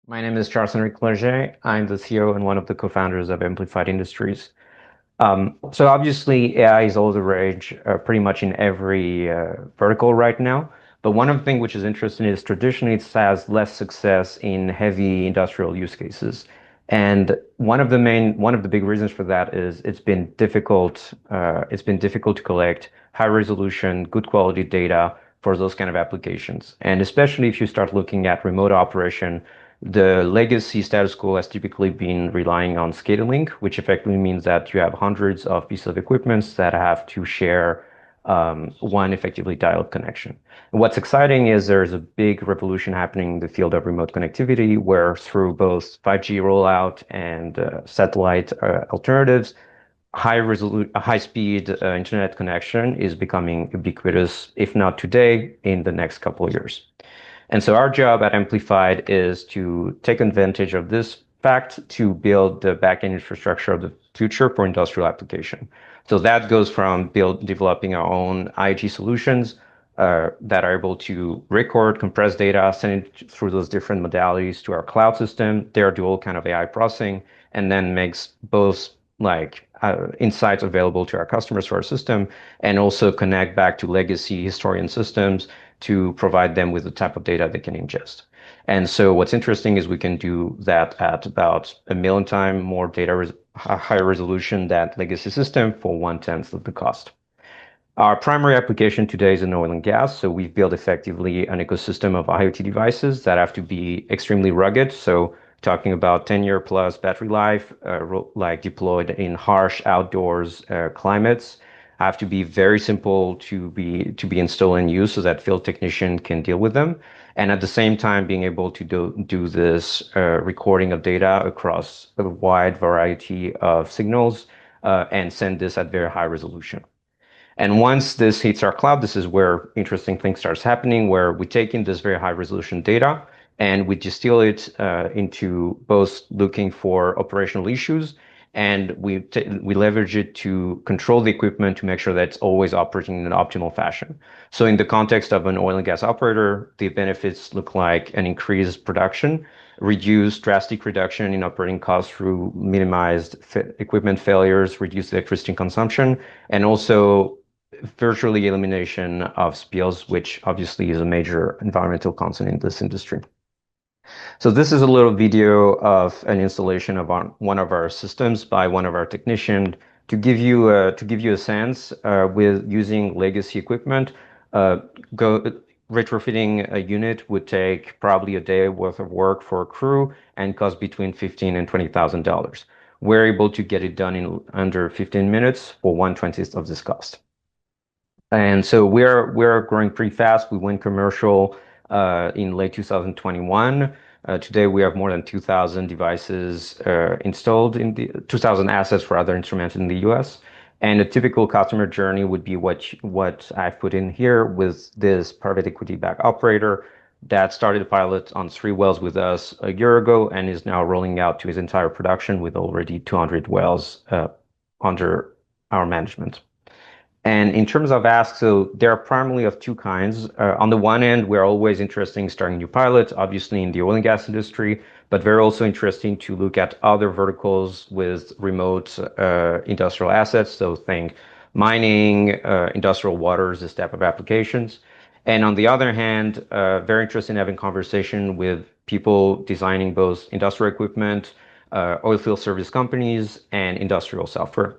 My name is Charles-Henri Clerget. I'm the CEO and one of the co-founders of Amplified Industries. So obviously AI is all the rage pretty much in every vertical right now. But one of the things which is interesting is traditionally it has less success in heavy industrial use cases. And one of the big reasons for that is it's been difficult to collect high resolution, good quality data for those kind of applications. And especially if you start looking at remote operation, the legacy status quo has typically been relying on scaling, which effectively means that you have hundreds of pieces of equipment that have to share one effectively dialed connection. And what's exciting is there's a big revolution happening in the field of remote connectivity, where through both 5G rollout and satellite alternatives, high speed internet connection is becoming ubiquitous, if not today, in the next couple of years. And so our job at Amplified is to take advantage of this fact to build the backend infrastructure of the future for industrial application. So that goes from developing our own IoT solutions that are able to record, compress data, send it through those different modalities to our cloud system. They are dual kind of AI processing, and then makes both insights available to our customers for our system, and also connect back to legacy historian systems to provide them with the type of data they can ingest. And so what's interesting is we can do that at about 1 million times more higher resolution than legacy system for 1/10 of the cost. Our primary application today is in oil and gas. So we've built effectively an ecosystem of IoT devices that have to be extremely rugged. So talking about 10-year plus battery life, like deployed in harsh outdoors climates, have to be very simple to be installed and used so that field technician can deal with them. And at the same time, being able to do this recording of data across a wide variety of signals and send this at very high resolution. And once this hits our cloud, this is where interesting things starts happening, where we take in this very high resolution data and we distill it into both looking for operational issues, and we leverage it to control the equipment to make sure that it's always operating in an optimal fashion. So in the context of an oil and gas operator, the benefits look like an increased production, drastic reduction in operating costs through minimized equipment failures, reduced electricity consumption, and also virtually elimination of spills, which obviously is a major environmental concern in this industry. So this is a little video of an installation of one of our systems by one of our technicians to give you a sense with using legacy equipment. Go Retrofitting a unit would take probably a day worth of work for a crew and cost between $15,000 and $20,000. We're able to get it done in under 15 minutes for 1/20th of this cost. And so we're growing pretty fast. We went commercial in late 2021. Today we have more than 2,000 devices installed in the 2,000 assets for other instruments in the US. And a typical customer journey would be what I've put in here with this private equity backed operator that started a pilot on 3 wells with us a year ago and is now rolling out to his entire production with already 200 wells under our management. And in terms of ask, so there are primarily of two kinds. On the one end, we're always interested in starting new pilots, obviously in the oil and gas industry, but very also interesting to look at other verticals with remote industrial assets. So think mining, industrial waters, this type of applications. And on the other hand, very interested in having conversation with people designing both industrial equipment, oilfield service companies, and industrial software.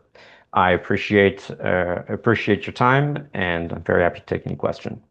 I appreciate your time, and I'm very happy to take any question.